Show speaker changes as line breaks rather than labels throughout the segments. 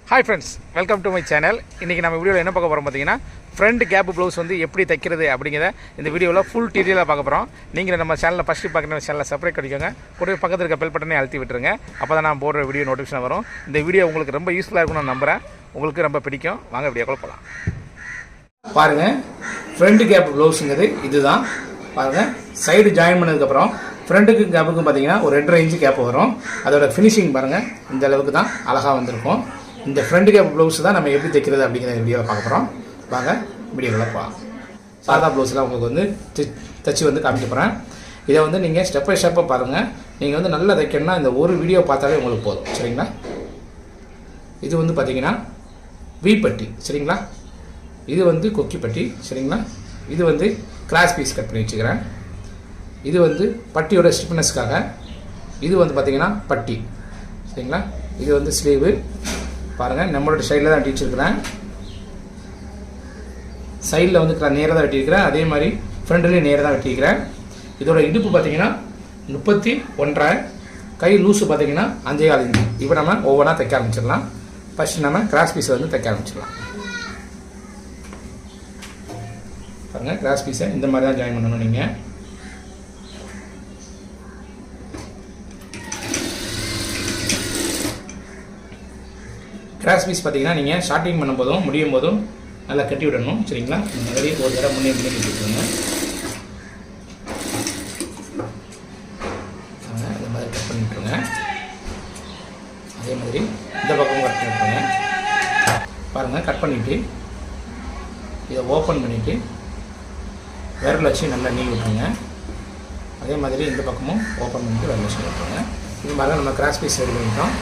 Hi friends, welcome to my channel. இன்னைக்கு நம்ம வீடியோல என்ன பார்க்க போறோம் பாத்தீங்கன்னா front gap blouse வந்து எப்படி தைக்கிறது அப்படிங்கறத இந்த வீடியோல full detail-ஆ பார்க்க போறோம். நீங்க நம்ம சேனலை ஃபர்ஸ்ட் பார்க்கணும் சேனலை சப்ஸ்கிரைப் பண்ணிக்கோங்க. கூடவே பக்கத்துல இருக்க பெல் பட்டனை அழுத்தி விட்டுருங்க. அப்பதான் நான் போடுற வீடியோ நோட்டிஃபிகேஷன் வரும். இந்த வீடியோ உங்களுக்கு ரொம்ப யூஸ்ஃபுல்லா இருக்கும்னு நான் நம்புறேன். உங்களுக்கு ரொம்ப பிடிக்கும். வாங்க வீடியோக்குள்ள போலாம். பாருங்க front gap blouseங்கிறது இதுதான். பாருங்க சைடு ஜாயின் பண்ணதுக்கு அப்புறம் ஃப்ரண்ட்டுக்கு கேப்புக்கு பாத்தீங்கன்னா ஒரு 2.5 இன்ச் கேப் வரும். அதோட ஃபினிஷிங் பாருங்க இந்த அளவுக்கு தான் அழகா வந்திருக்கும். இந்த ஃப்ரண்ட் கேப் ப்ளவுஸ் தான் நம்ம எப்படி தைக்கிறது அப்படிங்கிற வீடியோவை பார்க்க போகிறோம். வாங்க வீடியோவில் போகலாம். சாதா ப்ளவுஸ்லாம் உங்களுக்கு வந்து தைச்சி வந்து காமிக்க போகிறேன். இதை வந்து நீங்கள் ஸ்டெப் பை ஸ்டெப்பாக பாருங்கள். நீங்கள் வந்து நல்லா தைக்கணும்னா இந்த ஒரு வீடியோ பார்த்தாலே உங்களுக்கு போதும். சரிங்களா? இது வந்து பார்த்தீங்கன்னா வீப்பட்டி. சரிங்களா? இது வந்து கொக்கி பட்டி. சரிங்களா? இது வந்து கிராஸ் பீஸ் கட் பண்ணி வச்சுக்கிறேன். இது வந்து பட்டியோட ஸ்டிஃப்னஸ்க்காக. இது வந்து பார்த்தீங்கன்னா பட்டி. சரிங்களா? இது வந்து ஸ்லீவு. பாருங்கள் நம்மளோட சைடில் தான் வெட்டிச்சிருக்கிறேன். சைடில் வந்து நேராக தான் வெட்டியிருக்கிறேன். அதே மாதிரி ஃப்ரண்ட்லேயும் நேராக தான் வெட்டியிருக்கிறேன். இதோட இடுப்பு பார்த்தீங்கன்னா 31.5, கை லூஸு பார்த்தீங்கன்னா 5.4 இன்ச்சு. இப்போ நம்ம ஒவ்வொன்றா தைக்க ஆரம்பிச்சிடலாம். ஃபஸ்ட்டு நம்ம கிராஸ் பீஸை வந்து தைக்க ஆரம்பிச்சிடலாம். பாருங்கள் கிராஸ் பீஸை இந்த மாதிரி தான் ஜாயின் பண்ணணும். நீங்கள் கிராஸ் பீஸ் பார்த்தீங்கன்னா நீங்கள் ஸ்டார்டிங் பண்ணும்போதும் முடியும் போதும் நல்லா கட்டி விடணும். சரிங்களா? இந்த மாதிரி ஒரு தடவை முன்னே கட்டி விட்டுருங்க. இந்த மாதிரி கட் பண்ணி விட்டுருங்க. அதே மாதிரி இந்த பக்கம் கட் பண்ணி விட்டுருங்க. பாருங்கள் கட் பண்ணிவிட்டு இதை ஓப்பன் பண்ணிவிட்டு விரல் வச்சு நல்லா நீவி விட்டுருங்க. அதே மாதிரி இந்த பக்கமும் ஓப்பன் பண்ணிவிட்டு விரல் வச்சு விட்டுருங்க. இது மாதிரி நம்ம கிராஸ் பீஸ் ரெடி பண்ணிட்டோம்.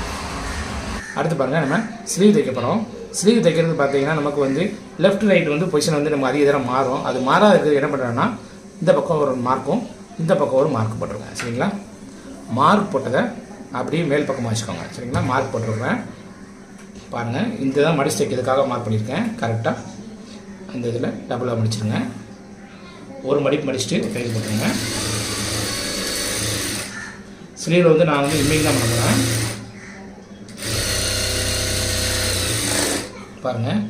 அடுத்து பாருங்கள் நம்ம ஸ்லீவ் தைக்க போகிறோம். ஸ்லீவ் தைக்கிறது பார்த்தீங்கன்னா நமக்கு வந்து லெஃப்ட் ரைட் வந்து பொசிஷன் வந்து நம்ம அதிக தரம் மாறும். அது மாறாத இருக்கிறது என்ன பண்ணுறோன்னா இந்த பக்கம் ஒரு மார்க்கும் இந்த பக்கம் ஒரு மார்க் போட்டிருக்கேன். சரிங்களா? மார்க் போட்டதை அப்படியே மேல் பக்கமாக வச்சுக்கோங்க. சரிங்களா? மார்க் போட்டிருக்கேன். பாருங்கள் இந்த தான் மடிச்சு தைக்கிறதுக்காக மார்க் பண்ணியிருக்கேன். கரெக்டாக அந்த இதில் டபுளாக மடிச்சிருங்க. ஒரு மடிப்பு மடிச்சுட்டு கையில் போட்டுருங்க. ஸ்லீவில் வந்து நான் வந்து இமேஜ் தான் பண்ண போகிறேன். பாருங்கள்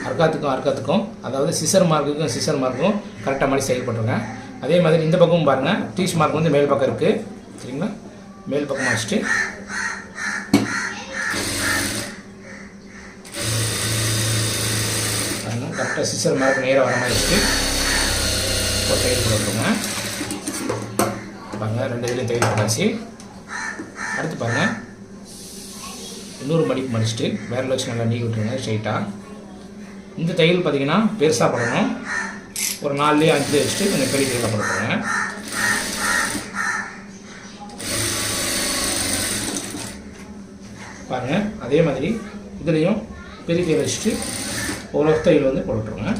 அர்க்காத்துக்கும் அதாவது சிசர் மார்க்குக்கும் கரெக்டாக மாதிரி செயல்பட்டுருங்க. அதே மாதிரி இந்த பக்கமும் பாருங்கள் டீச் மார்க் வந்து மேல் பக்கம் இருக்குது. சரிங்களா? மேல் பக்கம் வச்சுட்டு பாருங்கள் கரெக்டாக சிசர் மார்க் நேராக வர மாதிரி வச்சுட்டு ஒரு தையல் போட்டுருங்க. பாருங்கள் 2 இதுலேயும் தையல் போட்டாச்சு. அடுத்து பாருங்கள் இன்னொரு மடிப்பு மடிச்சுட்டு விரல் வச்சு நல்லா நீக்கி விட்டுருங்க ஸ்ட்ரைட்டாக. இந்த தையல் பார்த்தீங்கன்னா பெருசாக போடணும். ஒரு 4 5 வச்சுட்டு கொஞ்சம் பெரிய தையலாக போட்டுருங்க. பாருங்கள் அதே மாதிரி இதுலேயும் பெரிய தையல் வச்சுட்டு ஒரு தையல் வந்து போட்டுருங்க.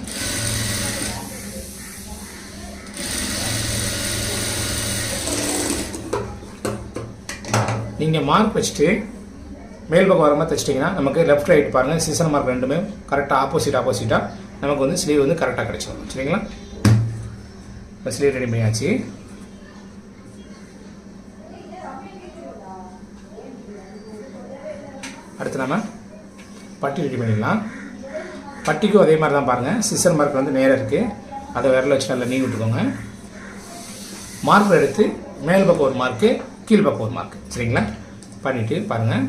நீங்கள் மார்க் வச்சுட்டு மேல் பக்கம் வர மாதிரி தைச்சிட்டிங்கன்னா நமக்கு லெஃப்ட் ரைட் பாருங்கள் சீசன் மார்க் ரெண்டுமே கரெக்டாக ஆப்போசிட்டாக நமக்கு வந்து ஸ்லீவ் வந்து கரெக்டாக கிடச்சிடும். சரிங்களா? இப்போ ஸ்லீவ் ரெடி பண்ணியாச்சு. அடுத்து நம்ம பட்டி ரெடி பண்ணிடலாம். பட்டிக்கும் அதே மாதிரி தான் பாருங்கள் சீசன் மார்க் வந்து நேராக இருக்குது. அதை விரல வச்சு நல்லா நீவி விட்டுக்கோங்க. மார்க் எடுத்து மேல் பக்கம் ஒரு மார்க்கு கீழ் பக்கம் ஒரு மார்க்கு. சரிங்களா? பண்ணிவிட்டு பாருங்கள்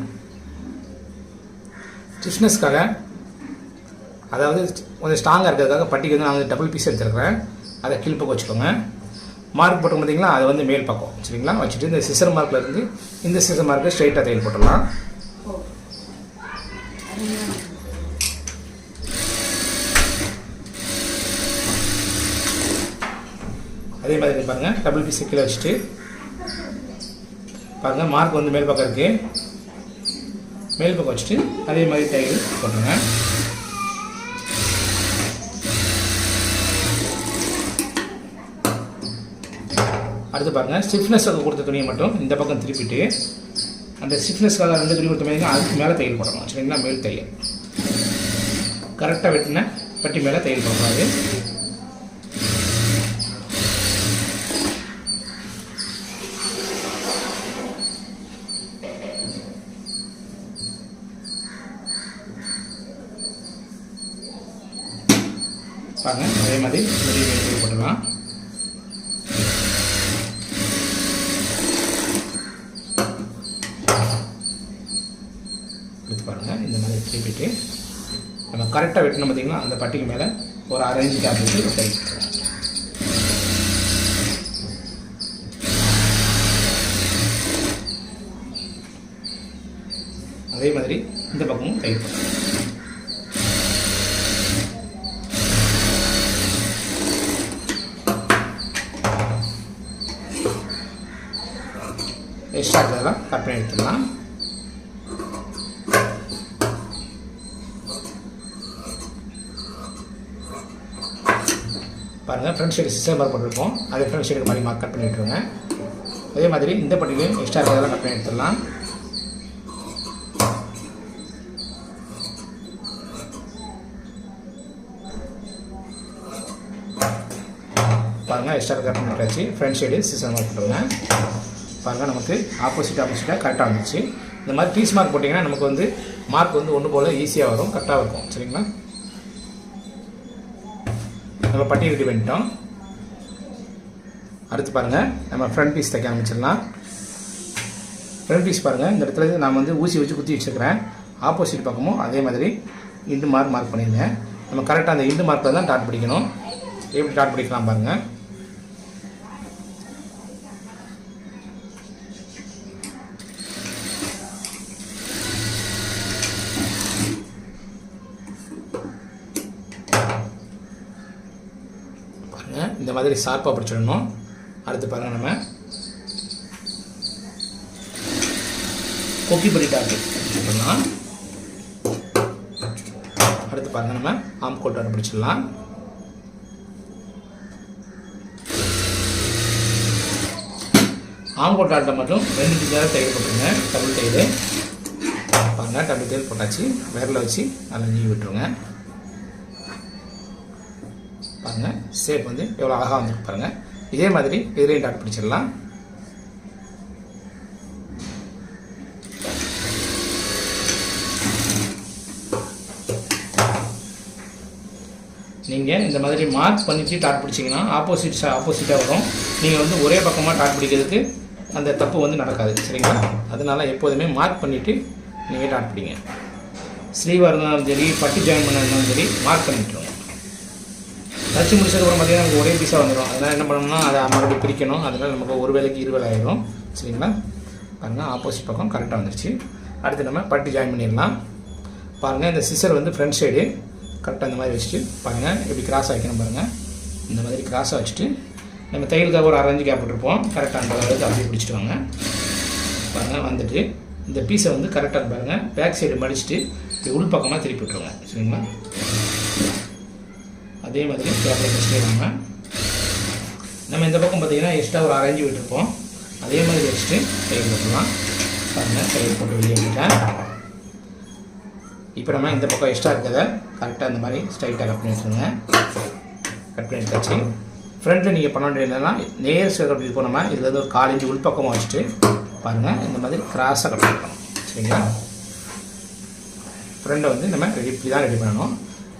ஸ்டிஃப்னஸ்க்காக அதாவது கொஞ்சம் ஸ்ட்ராங்காக இருக்கிறதுக்காக பட்டிக்கு வந்து நான் வந்து டபுள் பீஸ் எடுத்துருக்கிறேன். அதை கீழ் பக்கம் வச்சுக்கோங்க. மார்க் போட்டோம் பார்த்தீங்களா அது வந்து மேல் பக்கம். சரிங்களா? வச்சுட்டு இந்த சிசர் மார்க்கில் இருந்து இந்த சிசர் மார்க்கு ஸ்ட்ரைட்டாக தையல் போட்டுடலாம். அதே மாதிரி பாருங்கள் டபுள் பீஸை கீழே வச்சுட்டு பாருங்கள் மார்க் வந்து மேல் பக்கம் இருக்குது. மேல் பக்கம் வச்சுட்டு அதே மாதிரி தையல் போட்டுருங்க. அடுத்து பாருங்கள் ஸ்டிஃப்னஸ்ஸாக கொடுத்த துணியை மட்டும் இந்த பக்கம் திருப்பிட்டு அந்த ஸ்டிஃப்னஸ்க்காக 2 துணி கொடுத்த மாதிரி அதுக்கு மேலே தையல் போடணும். சரிங்களா? மேல் தையல் கரெக்டாக வெட்டின பட்டி மேலே தையல் போடக்கூடாது. பாருங்கள். அதே மாதிரி வெளியே போட்டுடலாம். எடுத்து பாருங்கள். இந்த மாதிரி திருப்பிட்டு நம்ம கரெக்டாக வெட்டணும் பார்த்திங்களா, அந்த பட்டிக்கு மேலே ஒரு 1/2 இன்ச் கேப் வச்சு சரி. அதே மாதிரி இந்த பக்கமும் டைட் பண்ணுங்க. எக்ஸ்ட்ரா இதெல்லாம் கட் பண்ணி எடுத்துடலாம். பாருங்கள். ஃப்ரண்ட் சைடு சிஸ்டர் மார்க் போட்டிருப்போம், அதே ஃப்ரண்ட் சைடு மாதிரி மார்க் கட் பண்ணி விட்டுருங்க. அதே மாதிரி இந்த பட்டிலையும் எக்ஸ்ட்ரா இதெல்லாம் கட் பண்ணி எடுத்துடலாம். பாருங்கள். எக்ஸ்ட்ரா கட் பண்ணி விட்டாச்சு. ஃப்ரண்ட் சைடு சிஸ்டர் மார்க் போட்டுருங்க. பாருங்கள். நமக்கு ஆப்போசிட்டாக கரெக்டாக வந்துச்சு. இந்த மாதிரி பீஸ் மார்க் போட்டிங்கன்னா நமக்கு வந்து மார்க் வந்து ஒன்று போல் ஈஸியாக வரும், கரெக்டாக இருக்கும். சரிங்களா? நம்ம பட்டி ரெடி பண்ணிட்டோம். அடுத்து பாருங்கள், நம்ம ஃப்ரண்ட் பீஸ் தைக்க ஆரம்பிச்சிடலாம். ஃப்ரண்ட் பீஸ் பாருங்கள். இந்த இடத்துல நான் வந்து ஊசி வச்சு குத்தி வச்சுருக்கிறேன். ஆப்போசிட் பக்கமும் அதே மாதிரி இண்டு மார்க் பண்ணிடுங்க. நம்ம கரெக்டாக அந்த இண்டு மார்க்கில் தான் டாட் பிடிக்கணும். எப்படி டாட் பிடிக்கலாம் பாருங்கள். இந்த மாதிரி ஷார்ப்பாக பிடிச்சிடணும். அடுத்து பாருங்கள், நம்ம கொக்கி படி டாட் பிடிச்சிடலாம். அடுத்து பாருங்கள், நம்ம ஆம் கோல் டாட் பிடிச்சிடலாம். ஆம் கோல் டாட்டை மட்டும் 2 டிஜாக தையல் போட்டுருங்க. டபுள் தையல் பாருங்கள். டபுள் தையல் போட்டாச்சு. விரல வச்சு நல்லா நீவி விட்டுருங்க. பாருங்கள். ஷேப் வந்து எவ்வளோ அழகாக வந்துருக்கு பாருங்கள். இதே மாதிரி இதுலேயும் டாட் பிடிச்சிடலாம். நீங்கள் இந்த மாதிரி மார்க் பண்ணிவிட்டு டாட் பிடிச்சிங்கன்னா ஆப்போசிட்டாக வரும். நீங்கள் வந்து ஒரே பக்கமாக டாட் பிடிக்கிறதுக்கு அந்த தப்பு வந்து நடக்காது. சரிங்களா? அதனால் எப்போதுமே மார்க் பண்ணிவிட்டு நீங்கள் டாட் பிடிங்க. ஸ்லீவாக இருந்தாலும் சரி, பட்டி ஜாயின் பண்ண இருந்தாலும் சரி, மார்க் பண்ணிட்டுருங்க. தச்சு முடிச்சதுக்கப்புறம் பார்த்தீங்கன்னா நமக்கு ஒரே பீஸாக வந்துடும். அதனால் என்ன பண்ணணும்னா அதை மறுபடியும் பிரிக்கணும். அதனால் நமக்கு ஒரு வேலைக்கு 2 வேலை ஆகிடும். சரிங்களா? பாருங்கள். ஆப்போசிட் பக்கம் கரெக்டாக வந்துருச்சு. அடுத்து நம்ம பட்டி ஜாயின் பண்ணிடலாம். பாருங்கள். இந்த சிசர் வந்து ஃப்ரண்ட் சைடு கரெக்டாக இந்த மாதிரி வச்சுட்டு பாருங்கள் எப்படி கிராஸாக வைக்கணும் பாருங்கள். இந்த மாதிரி கிராஸாக வச்சுட்டு நம்ம தையலுக்காக ஒரு 1/2 இன்ச் கேப் போட்டிருப்போம். கரெக்டாக அந்த அளவுக்கு அப்படியே பிடிச்சிட்டு வாங்க. பாருங்கள். வந்துட்டு இந்த பீஸை வந்து கரெக்டாக பாருங்கள். பேக் சைடு மடிச்சுட்டு இப்படி உள் பக்கமாக திருப்பி விட்டுருங்க. சரிங்களா? அதே மாதிரி பேப்பரை வச்சுட்டே வாங்க. நம்ம இந்த பக்கம் பார்த்திங்கன்னா எக்ஸ்ட்ரா ஒரு 1/2 இன்ச் விட்டுருப்போம். அதே மாதிரி வச்சுட்டு தையல் போட்டுடலாம். பாருங்கள். தையல் போட்டு வெளியே விட்டுட்டேன். இப்போ நம்ம இந்த பக்கம் எக்ஸ்ட்ரா இருக்கிறத கரெக்டாக இந்த மாதிரி ஸ்ட்ரைட்டாக கட் பண்ணி வச்சுருங்க. கட் பண்ணி எடுத்தாச்சு. ஃப்ரண்ட்டில் நீங்கள் பண்ண வேண்டியதுனா நேர் ஸ்கொயர் கட் இப்போ நம்ம இதில் ஒரு 1/4 இன்ச் உள் பக்கமாக வச்சுட்டு பாருங்கள் இந்த மாதிரி கிராஸாக கட் பண்ணிக்கணும். சரிங்களா? ஃப்ரண்ட்டை வந்து நம்ம இப்படி தான் ரெடி பண்ணணும்.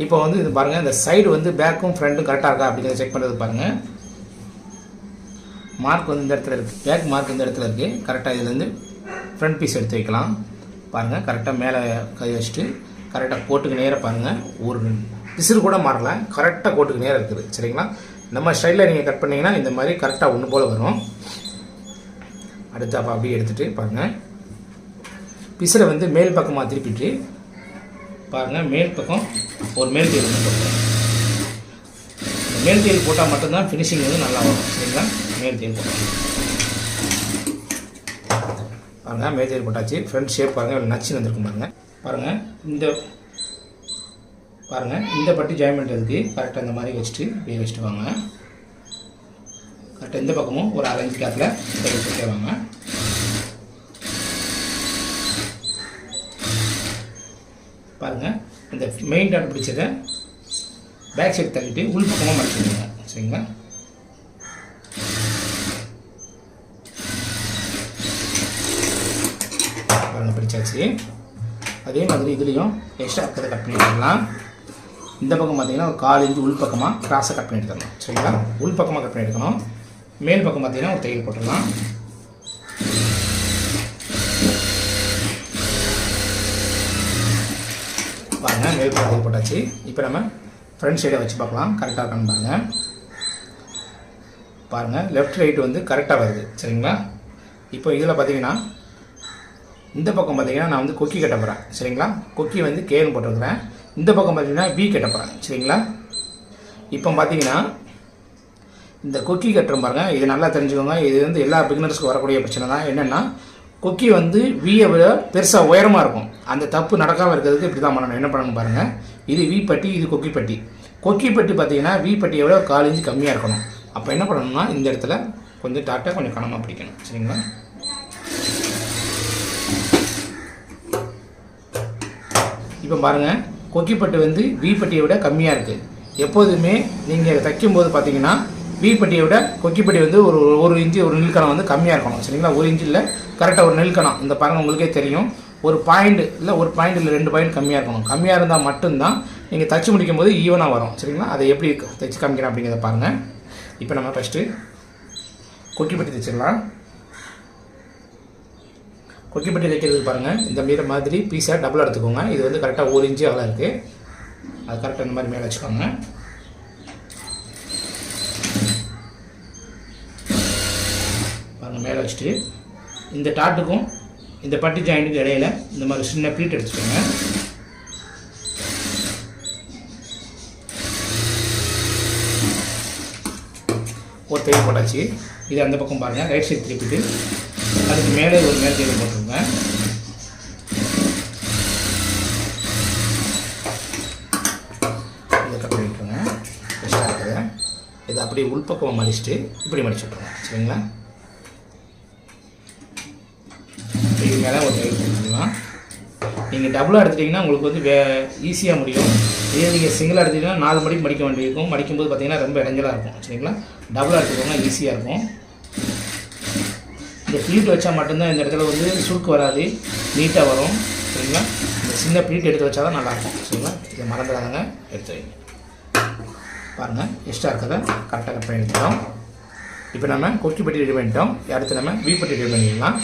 இப்போ வந்து இது பாருங்கள். இந்த சைடு வந்து பேக்கும் ஃப்ரண்ட்டும் கரெக்டாக இருக்கா அப்படிங்கிறத செக் பண்ணுறது பாருங்கள். மார்க் வந்து இந்த இடத்துல இருக்குது. பேக் மார்க் இந்த இடத்துல இருக்குது. கரெக்டாக இதுலேருந்து ஃப்ரண்ட் பீஸ் எடுத்து வைக்கலாம். பாருங்கள். கரெக்டாக மேலே கை வச்சுட்டு கரெக்டாக கோட்டுக்கு நேராக பாருங்கள். ஒரு பிசுறு கூட மாறல. கரெக்டாக கோட்டுக்கு நேராக இருக்குது. சரிங்களா? நம்ம ஸ்டைலில் நீங்கள் கட் பண்ணிங்கன்னா இந்த மாதிரி கரெக்டாக ஒன்று போல் வரும். அடுத்து அப்போ அப்படியே எடுத்துகிட்டு பாருங்கள். பிசுரை வந்து மேல் பக்கமாக திருப்பிட்டு பாருங்கள். மேல் பக்கம் ஒரு மேல் தையல் வந்து போட்டுருங்க. இந்த மேல் தையல் போட்டால் மட்டும்தான் ஃபினிஷிங் வந்து நல்லா வரும். சரிங்களா? மேல் தையல் போட்டாங்க. பாருங்கள். மேல் தையல் போட்டாச்சு. ஃப்ரண்ட் ஷேப் பாருங்கள். நச்சு வந்துருக்கும் பாருங்கள். பாருங்கள். இந்த பட்டி ஜாயின் பண்ணுறதுக்கு கரெக்டாக இந்த மாதிரி வச்சுட்டு இப்படியே வச்சுட்டு வாங்க. கரெக்டாக இந்த பக்கமும் ஒரு 1/2 இன்ச் கேப்பில் தையல் போட்டே வாங்க. பாருங்கள். இந்த மெயின் டாட் பிடிச்சதை பேக் சைடு தள்ளிட்டு உள் பக்கமாக மடிச்சுடுங்க. சரிங்களா? பாருங்கள். பிடிச்சாச்சு. அதே மாதிரி இதுலேயும் எக்ஸ்ட்ரா இருக்கிறத கட் பண்ணிடலாம். இந்த பக்கம் பார்த்தீங்கன்னா ஒரு 1/4 இன்ச்சு உள் பக்கமாக கிராஸாக கட் பண்ணி எடுத்துடலாம். சரிங்களா? உள் பக்கமாக கட் பண்ணி எடுக்கணும். மேல் பக்கம் பார்த்தீங்கன்னா ஒரு தையல் போட்டுடலாம். பாருங்கள், மேல் பக்கம் தையல் போட்டாச்சு. இப்போ நம்ம ஃப்ரண்ட் சைடை வச்சு பார்க்கலாம் கரெக்டாக இருக்கான்னு பாருங்கள். பாருங்கள், லெஃப்ட் ரைட்டு வந்து கரெக்டாக வருது. சரிங்களா? இப்போ இதில் பார்த்தீங்கன்னா இந்த பக்கம் பார்த்தீங்கன்னா நான் வந்து கொக்கி கட்ட போகிறேன். சரிங்களா? கொக்கி வந்து கேன்னு போட்டிருக்கிறேன். இந்த பக்கம் பார்த்தீங்கன்னா வி கட்ட போகிறேன். சரிங்களா? இப்போ பார்த்தீங்கன்னா இந்த கொக்கி கட்டுறோம் பாருங்கள், இது நல்லா தெரிஞ்சுக்கோங்க. இது வந்து எல்லா பிகினர்ஸ்க்கும் வரக்கூடிய பிரச்சனை தான். என்னென்னா கொக்கி வந்து வியை விட பெருசாக உயரமாக இருக்கும். அந்த தப்பு நடக்காமல் இருக்கிறதுக்கு இப்படி தான் பண்ணணும். என்ன பண்ணணும் பாருங்கள், இது வி பட்டி, இது கொக்கி பட்டி. கொக்கி பட்டி பார்த்தீங்கன்னா வி பட்டியை விட 1/4 இன்ச்சு கம்மியாக இருக்கணும். அப்போ என்ன பண்ணணும்னா இந்த இடத்துல கொஞ்சம் டாட்டாக கொஞ்சம் கனமாக பிடிக்கணும். சரிங்களா? இப்போ பாருங்கள், கொக்கி பட்டு வந்து வி பட்டியை விட கம்மியாக இருக்குது. எப்போதுமே நீங்கள் தைக்கும்போது பார்த்தீங்கன்னா வி பட்டியை விட கொக்கி பட்டி வந்து ஒரு இன்ச்சு ஒரு நெல்கணம் வந்து கம்மியாக இருக்கணும். சரிங்களா? 1 இன்ச்சு இல்லை, கரெக்டாக ஒரு நெல்கணம். இந்த பாருங்கள், உங்களுக்கே தெரியும், ஒரு பாயிண்ட் இல்லை 1 பாயிண்ட் இல்லை 2 பாயிண்ட் கம்மியாக இருக்கணும். கம்மியாக இருந்தால் மட்டும்தான் நீங்கள் தைச்சி முடிக்கும் போது ஈவனாக வரும். சரிங்களா? அதை எப்படி தைச்சி காமிக்கிறேன் அப்படிங்கிறத பாருங்கள். இப்போ நம்ம ஃபஸ்ட்டு கொக்கி பட்டி தைச்சிடலாம். கொக்கி பட்டி தைக்கிறதுக்கு பாருங்கள், இந்த மாதிரி பீஸாக டபுள் எடுத்துக்கோங்க. இது வந்து கரெக்டாக 1 இன்ச்சு அவ்வளோ இருக்குது. அது கரெக்டாக இந்த மாதிரி மேலே வச்சுக்கோங்க. பாருங்கள், மேலே வச்சுட்டு இந்த டாட்டுக்கும் இந்த பட்டி ஜாயிண்ட்டுக்கும் இடையில இந்த மாதிரி சின்ன ப்ளீட் எடுத்துக்கோங்க. ஒரு தையல் போட்டாச்சு. இது அந்த பக்கம் பாருங்கள், ரைட் சைடு திருப்பிட்டு அதுக்கு மேலே ஒரு மேல் தையல் போட்டுருங்க. இதை கட் பண்ணிட்டுருங்க. பெஸ்ட்டாக இருக்குது. இதை அப்படியே உள்பக்கமாக மடிச்சுட்டு இப்படி மடிச்சு விட்ருங்க. சரிங்களா? இது மேலே ஒரு தையல் போட்டுக்கலாம். நீங்கள் டபுளாக எடுத்துட்டிங்கன்னா உங்களுக்கு வந்து ஈஸியாக முடியும். இதே நீங்கள் சிங்கிளாக எடுத்துட்டிங்கன்னா 4 மடிக்கு மடிக்க வேண்டியிருக்கும். மடிக்கும்போது பார்த்தீங்கன்னா ரொம்ப இடைஞ்சலாக இருக்கும். சரிங்களா? டபுளாக எடுத்துக்கோங்க, ஈஸியாக இருக்கும். இந்த ப்ளீட் வச்சா மட்டும்தான் இந்த இடத்துல வந்து சுருக்கு வராது, நீட்டாக வரும். சரிங்களா? இந்த சின்ன ப்ளீட் எடுத்து வச்சா தான் நல்லாயிருக்கும். சரிங்களா? இதை மறந்துடாதங்க, எடுத்து வைங்க. பாருங்கள், எக்ஸ்ட்ரா இருக்கிறத கரெக்டாக கட் பண்ணி எடுத்துட்டோம். இப்போ நம்ம கொக்கி பட்டி ரெடி பண்ணிட்டோம். அடுத்து நம்ம வி பட்டி ரெடி பண்ணிக்கலாம்.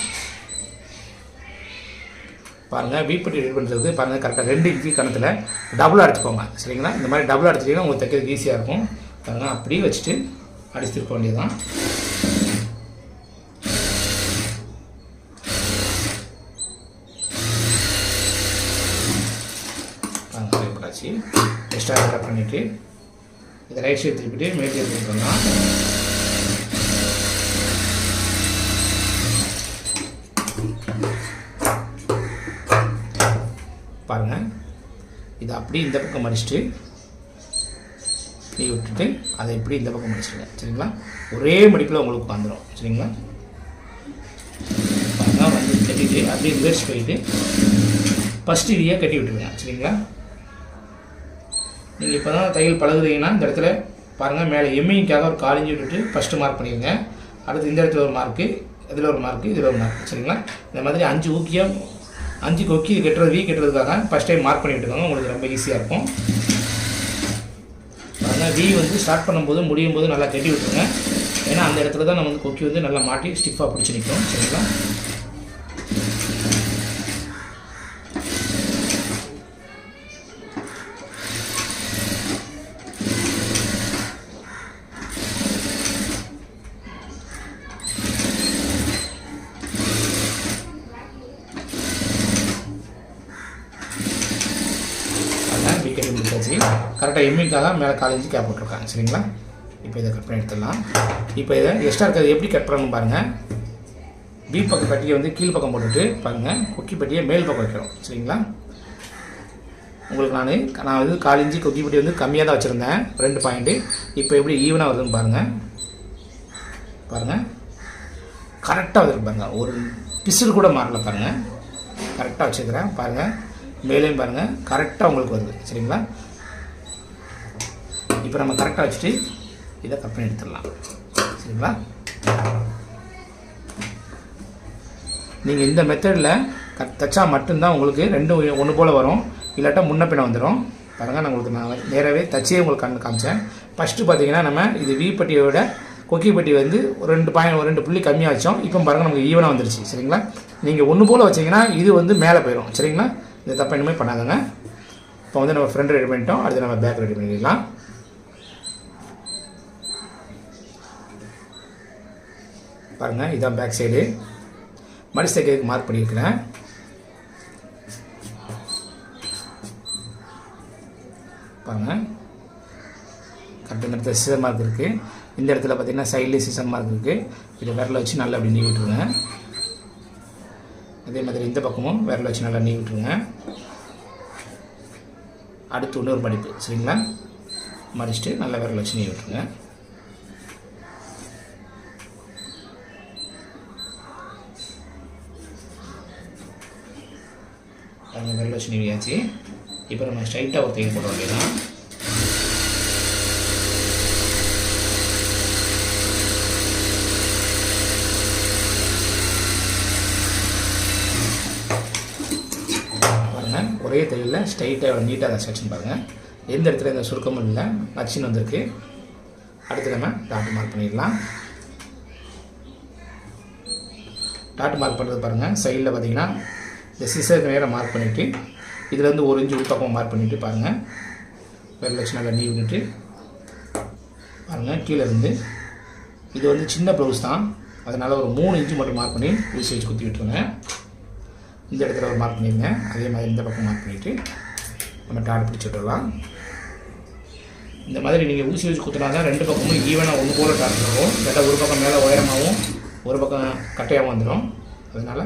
பாருங்கள், வி பட்டி ரெடி பண்ணுறது பாருங்கள், கரெக்டாக 2 இன்ச்சு கணத்தில் டபுளாக எடுத்துக்கோங்க. சரிங்களா? இந்த மாதிரி டபுளாக எடுத்துட்டிங்கன்னா உங்களுக்கு தைக்கிறதுக்கு ஈஸியாக இருக்கும். பாருங்கள், அப்படியே வச்சுட்டு அடிச்சு திருப்ப வேண்டியதுதான். பாருங்கள், போட்டாச்சு. எக்ஸ்ட்ரா கட் பண்ணிவிட்டு இதை ரைட் சைடு திருப்பிட்டு மேல் சைடு திருப்பிடலாம். பாருங்கள், இதை அப்படி இந்த பக்கம் மடிச்சுட்டு நீ விட்டுட்டு அதை இப்படி இந்த பக்கம் மடிச்சிடுங்க. சரிங்களா? ஒரே மடிப்பில் உங்களுக்கு வந்துடும். சரிங்களா? பாருங்கள், வந்து கட்டிட்டு அப்படியே ரிவர்ஸ் போயிட்டு ஃபஸ்ட்டு இதையே கட்டி விட்டுருங்க. சரிங்களா? நீங்கள் இப்போ தான் தையல் பழகுறீங்கன்னா இந்த இடத்துல பாருங்கள், மேலே எம்மிங்காக ஒரு 1/4 இன்ச்சு விட்டுட்டு ஃபஸ்ட்டு மார்க் பண்ணிடுங்க. அடுத்து இந்த இடத்துல ஒரு மார்க்கு, இதில் ஒரு மார்க்கு, இதில் ஒரு மார்க். சரிங்களா? இந்த மாதிரி 5 கொக்கி கட்டுறது வி கட்டுறதுக்காக ஃபஸ்ட் டைம் மார்க் பண்ணி விட்டுக்கோங்க. உங்களுக்கு ரொம்ப ஈஸியாக இருக்கும். அதனால் வி வந்து ஸ்டார்ட் பண்ணும்போது முடியும் போது நல்லா கட்டி விட்டுருங்க. ஏன்னா அந்த இடத்துல தான் நம்ம வந்து கொக்கி வந்து நல்லா மாட்டி ஸ்டிஃபாக பிடிச்சி நிற்கும். சரிங்களா? கட்டி முடிச்சாச்சு. கரெக்டாக எம்மிங்காக மேலே 1/4 இன்ச்சு கேப் போட்டிருக்காங்க. சரிங்களா? இப்போ இதை கட் பண்ணி எடுத்துடலாம். இப்போ இதை எக்ஸ்ட்ரா இருக்கிறது எப்படி கட் பண்ணணும் பாருங்கள். பி பக்கம் பட்டியை வந்து கீழ் பக்கம் போட்டுட்டு பாருங்கள், கொக்கி பட்டியை மேல் பக்கம் வைக்கிறோம். சரிங்களா? உங்களுக்கு நான் வந்து 1/4 இன்ச்சு கொக்கி பட்டி வந்து கம்மியாக தான் வச்சுருந்தேன், 2 பாயிண்ட்டு. இப்போ எப்படி ஈவனாக வருதுன்னு பாருங்கள். பாருங்கள், கரெக்டாக வந்துருக்கு பாருங்கள். ஒரு பிசில் கூட மாறல பாருங்கள். கரெக்டாக வச்சுக்கிறேன் பாருங்கள். மேலேயும் பாருங்கள், கரெக்டாக உங்களுக்கு வருது. சரிங்களா? இப்போ நம்ம கரெக்டாக வச்சுட்டு இதை கட் பண்ணி எடுத்துடலாம். சரிங்களா? நீங்கள் இந்த மெத்தடில் தைச்சா மட்டும்தான் உங்களுக்கு 2 ஒன்று போல் வரும். இல்லாட்டா முன்ன பின்ன வந்துடும். பாருங்கள், நான் உங்களுக்கு நான் நேராகவே தச்சே உங்களுக்கு கண்ணு காமிச்சேன். ஃபஸ்ட்டு பார்த்தீங்கன்னா நம்ம இது வீப்பட்டியோட கொக்கி பட்டி வந்து ஒரு 2 புள்ளி கம்மியாக வச்சோம். இப்போ பாருங்கள் நமக்கு ஈவனாக வந்துருச்சு. சரிங்களா? நீங்கள் ஒன்று போல் வச்சிங்கன்னா இது வந்து மேலே போயிடும். சரிங்களா? இந்த தப்பை இனிமே பண்ணாதங்க. இப்போ வந்து நம்ம ஃப்ரண்ட் ரெடி பண்ணிட்டோம். அடுத்து நம்ம பேக் ரெடி பண்ணிக்கலாம். பாருங்கள், இதுதான் பேக் சைடு. மடிச்சு தைக்கிறதுக்கு மார்க் பண்ணியிருக்கிறேன். பாருங்கள், கரெக்டாக இந்த இடத்துல சிசர் மார்க் இருக்குது. இந்த இடத்துல பார்த்தீங்கன்னா சைட்லேயே சிசர் மார்க் இருக்குது. இதை விரல வச்சு நல்லா அப்படி நீவி விட்டுருங்க. அதே மாதிரி இந்த பக்கமும் விரல வச்சு நல்லா நீவி விட்டுருங்க. அடுத்து இன்னொரு மடிப்பு. சரிங்களா? மடிச்சுட்டு நல்லா விரல வச்சு நீவி விட்டுருங்க. விரல வச்சு நீவியாச்சு. இப்போ நம்ம ஸ்ட்ரைட்டாக ஒரு தையல் போட வேண்டியதான். பாருங்கள், ஒரே தையலில் ஸ்ட்ரைட்டாக நீட்டாக அதை செக்ஷன் பாருங்கள். எந்த இடத்துல இந்த சுருக்கமும் இல்லை, நச்சுன்னு வந்திருக்கு. அடுத்து நம்ம டாட் மார்க் பண்ணிடலாம். டாட் மார்க் பண்ணுறது பாருங்கள், சைடில் பார்த்தீங்கன்னா இந்த சிசருக்கு நேராக மார்க் பண்ணிவிட்டு இதில் வந்து 1 இன்ச்சு உள்பக்கம் மார்க் பண்ணிவிட்டு பாருங்கள், விரல் வச்சு நல்லா நீவி விட்டுட்டு பாருங்கள். கீழே இருந்து இது வந்து சின்ன ப்ளவுஸ் தான், அதனால் ஒரு 3 இன்ச்சு மட்டும் மார்க் பண்ணி ஊசி வச்சு குத்தி விட்டுருங்க. இந்த இடத்துல ஒரு மார்க் பண்ணிடுங்க. அதே மாதிரி இந்த பக்கம் மார்க் பண்ணிவிட்டு நம்ம டாட் பிடிச்சி விட்டுடலாம். இந்த மாதிரி நீங்கள் ஊசி வச்சு குத்தினா தான் 2 பக்கமும் ஈவனாக ஒன்று போல் டாட் இருக்கும். இல்லாட்டா ஒரு பக்கம் மேலே உயரமாகவும் ஒரு பக்கம் கட்டையாகவும் வந்துடும். அதனால்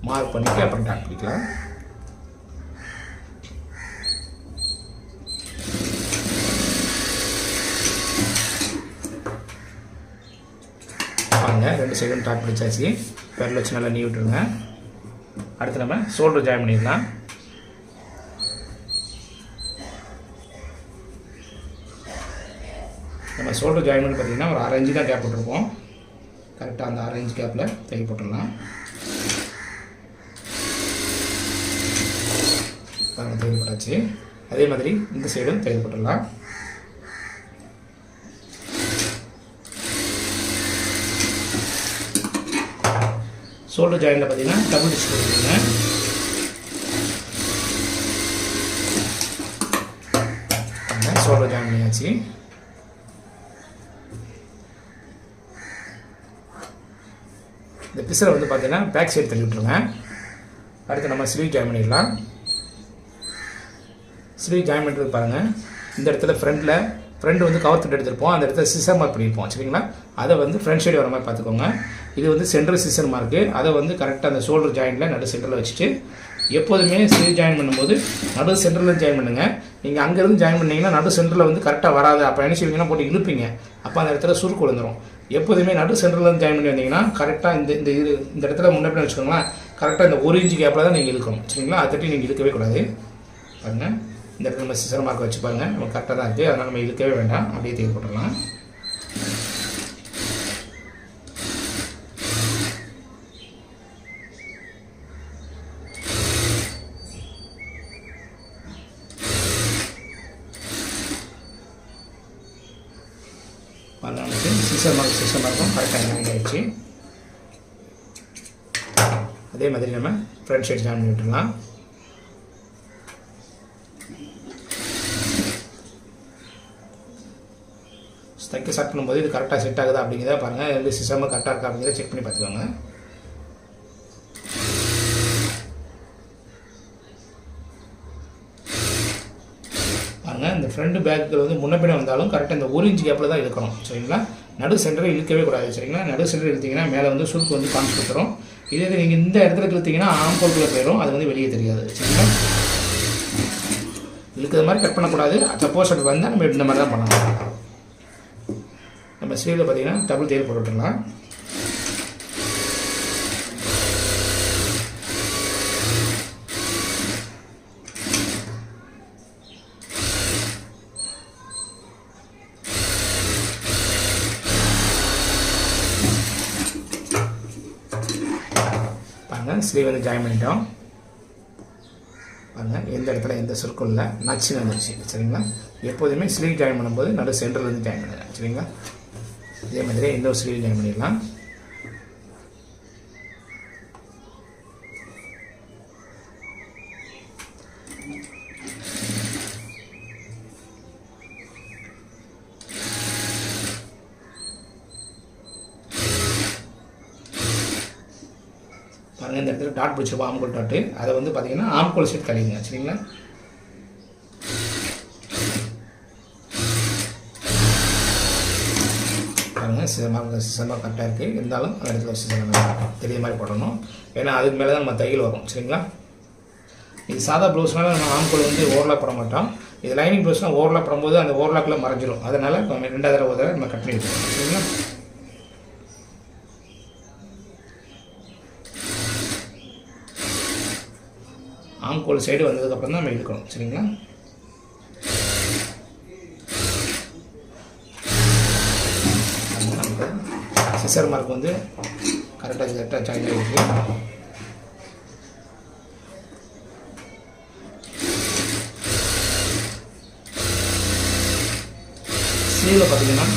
மார்க் பண்ணிவிட்டு அப்புறம் டாட் பிடிக்கலாம். பாருங்க, 2 சைடும் டாட் பிடிச்சாச்சு. விரல் வச்சு நல்லா நீவி விட்டுருங்க. அடுத்து நம்ம ஷோல்டர் ஜாயின் பண்ணிடலாம். நம்ம ஷோல்டர் ஜாயின் பண்ணி பார்த்தீங்கன்னா ஒரு 1/2 இன்ச்சு தான் கேப் போட்டிருப்போம். கரெக்டாக அந்த 1/2 இன்ச் கேப்பில் தையல் போட்டுடலாம். பாருங்கள், தையல் போட்டாச்சு. அதே மாதிரி இந்த சைடும் தையல் போட்டுடலாம். ஷோல்டர் ஜாயினில் பார்த்தீங்கன்னா டபுள் டிச் போட்டுருங்க. ஷோல்டர் ஜாயின் பண்ணியாச்சு. இந்த பிசரை வந்து பார்த்தீங்கன்னா பேக் சைடு தள்ளி விட்டுருங்க. அடுத்து நம்ம ஸ்லீவ் ஜாயின் பண்ணிடலாம். ஸ்லீவ் ஜாயின் பண்ணுறது பாருங்கள், இந்த இடத்துல ஃப்ரண்ட் வந்து கவர் தட்டு எடுத்துருப்போம். அந்த இடத்துல சிசர் மார்க் பண்ணியிருப்போம். சரிங்களா? அதை வந்து ஃப்ரண்ட் சைடு வர மாதிரி பார்த்துக்கோங்க. இது வந்து சென்டர் சிசர் மார்க்கு. அதை வந்து கரெக்டாக அந்த ஷோல்டர் ஜாயிண்டில் நடு சென்டரில் வச்சுட்டு எப்போதுமே ஸ்லீவ் ஜாயின் பண்ணும்போது நடு சென்டரில் ஜாயின் பண்ணுங்கள். நீங்கள் அங்கேருந்து ஜாயின் பண்ணிங்கன்னா நடு சென்டரில் வந்து கரெக்டாக வராது. அப்போ என்ன செய்வீங்கன்னா போட்டு இழுப்பீங்க. அப்போ அந்த இடத்துல சுருக்கு விழுந்துடும். எப்போதுமே நடு சென்டரில் ஜாயின் பண்ணி வந்தீங்கன்னா கரெக்டாக இந்த இடத்துல முன்னாடி வச்சுக்கோங்களேன். கரெக்டாக இந்த 1 இன்ச்சு கேப்பில் தான் நீங்கள் இழுக்கணும். சரிங்களா? அதை தட்டி நீங்கள் இழுக்கவே கூடாது. பாருங்கள், இந்த இடத்துல நம்ம சிசர் மார்க் வச்சு பாருங்கள், நம்ம கரெக்டாக தான் இருக்குது. அதனால் நம்ம இழுக்கவே வேண்டாம், அப்படியே தையல் போட்டுடலாம். நமக்கு சிசர் மார்க்கும் கரெக்டாக ஆகிடுச்சு. அதே மாதிரி நம்ம ஃப்ரண்ட் சைடு ஜாயின் பண்ணி விட்டுடலாம். தைக்க ஸ்டார்ட் பண்ணும்போது இது கரெக்டாக செட் ஆகுதா அப்படிங்கிறத பாருங்கள். எந்த சிஸ்டமாக கரெக்டாக இருக்கா அப்படிங்கிறத செக் பண்ணி பார்த்துக்கோங்க. பாருங்கள், இந்த ஃப்ரண்ட் பேக்கில் வந்து முன்னப்பின வந்தாலும் கரெக்டாக இந்த 1 இன்ச் கேப்பில் தான் இழுக்கணும். சரிங்களா? நடு சென்டரை இழுக்கவே கூடாது. சரிங்களா? நடு சென்டர் இழுத்தீங்கன்னா மேலே வந்து சுருக்கு வந்து காமிச்சு கொடுத்துரும். இதே நீங்கள் இந்த இடத்துல இழுத்தீங்கன்னா ஆம்பூருக்குள்ளே போயிடும். அது வந்து வெளியே தெரியாது. சரிங்களா? இழுக்கிற மாதிரி கட் பண்ணக்கூடாது. சப்போஸ் அப்படி வந்தால் நம்ம இந்த மாதிரி தான் பண்ணலாம். நம்ம ஸ்லீவில் பார்த்தீங்கன்னா டபுள் தையல் போட்டு விட்டுடலாம். பாருங்கள், ஸ்லீவ் வந்து ஜாயின் பண்ணிட்டோம். பாருங்கள், எந்த இடத்துல எந்த சுருக்கம் இல்லை, நச்சுன்னு வந்துருச்சு. சரிங்களா? எப்போதுமே ஸ்லீவ் ஜாயின் பண்ணும்போது நடு சென்டர்லேருந்து ஜாயின் பண்ணுங்கள். சரிங்களா? இதே மாதிரி இன்னொரு ஸ்லீவ் ஜாயின் பண்ணிடலாம். பாருங்கள், இந்த இடத்துல டாட் பிடிச்சிருப்போம், ஆம்கோல் டாட்டு. அதை வந்து பார்த்தீங்கன்னா ஆம்கோல் சைட் கழிங்க. சரிங்களா? பாருங்கள், சிசமாக கரெக்டாக இருக்குது. இருந்தாலும் அந்த இடத்துல சிசமாக தெரிய மாதிரி போடணும். ஏன்னா அதுக்கு மேலே தான் நம்ம தையல் வரும். சரிங்களா? இது சாதா ப்ளவுஸ்னால நம்ம ஆம்கோல் வந்து ஓவர்லாக் போட மாட்டோம். இது லைனிங் ப்ளவுஸ்னால் ஓவர்லாக் போடும்போது அந்த ஓவர்லாக்கில் மறைஞ்சிடும். அதனால் 2வது தடவை நம்ம கட் பண்ணி எடுத்துக்கணும். சரிங்களா? ஆம்கோல் சைடு வந்ததுக்கப்புறம் தான் நம்ம எடுக்கணும். சரிங்களா? நமக்கு சிசர் மார்க் வந்து கரெக்டாக ஜாயின் ஆகிருக்கு. ஸ்லீவில் பார்த்தீங்கன்னா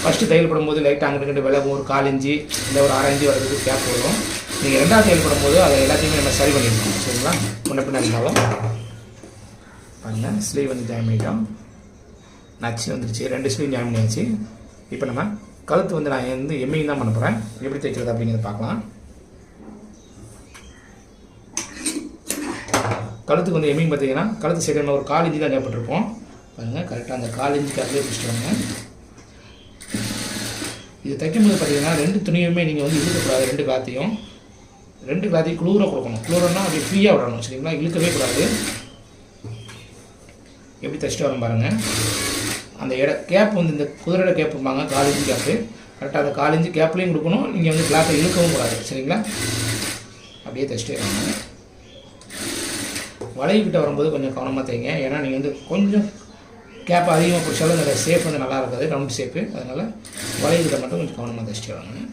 ஃபஸ்ட்டு தையல் போடும்போது லைட்டாக அங்கிட்டு விலகும், ஒரு 1/4 இன்ச்சு இல்லை ஒரு 1/2 இன்ச்சு வரதுக்கு கேப் வரும். நீங்கள் 2வது தையல் போடும்போது அதை எல்லாத்தையுமே நம்ம சரி பண்ணிடணும். சரிங்களா? முன்ன பின்ன இருந்தாலும் பாருங்கள், ஸ்லீவ் வந்து ஜாயின் பண்ணிட்டோம். நச்சு வந்துருச்சு, 2 ஸ்லீவ் ஜாயின் பண்ணியாச்சு. இப்போ நம்ம கழுத்து வந்து நான் வந்து எம்மிங் தான் பண்ண போகிறேன். எப்படி தைக்கிறது அப்படிங்கிறத பார்க்கலாம். கழுத்துக்கு வந்து எம்மிங் பார்த்தீங்கன்னா கழுத்து சைடு நம்ம ஒரு 1/4 இன்ச்சு தான் கேப்பட்டிருப்போம். பாருங்கள், கரெக்டாக அந்த 1/4 இன்ச்சு கேப்லேயே பிடிச்சிட்டு. இது தைக்கும்போது பார்த்தீங்கன்னா 2 துணியுமே நீங்கள் வந்து இழுக்கக்கூடாது. 2 கிளாத்தையும் குளூராக கொடுக்கணும். குளூரன்னா அப்படி ஃப்ரீயாக விடணும். சரிங்களா? இழுக்கவே கூடாது. எப்படி தைச்சிட்டு வரோம் பாருங்கள். அந்த கேப் வந்து இந்த குதிரையோட கேப் இருப்பாங்க, 1/4 இன்ச்சு கேப்பு. கரெக்டாக அந்த 1/4 இன்ச்சு கேப்லேயும் கொடுக்கணும். நீங்கள் வந்து கிளாத்தை இழுக்கவும் கூடாது. சரிங்களா? அப்படியே தைச்சிட்டு வராங்க. வளைவுக்கிட்ட வரும்போது கொஞ்சம் கவனமாக தைங்க. ஏன்னா நீங்கள் வந்து கொஞ்சம் கேப் அதிகமாக பிடிச்சாலும் அந்த ஷேப் வந்து நல்லா இருக்காது, ரவுண்ட் ஷேப்பு. அதனால் வளைவுக்கிட்ட மட்டும் கொஞ்சம் கவனமாக தைச்சிட்டு வராங்க.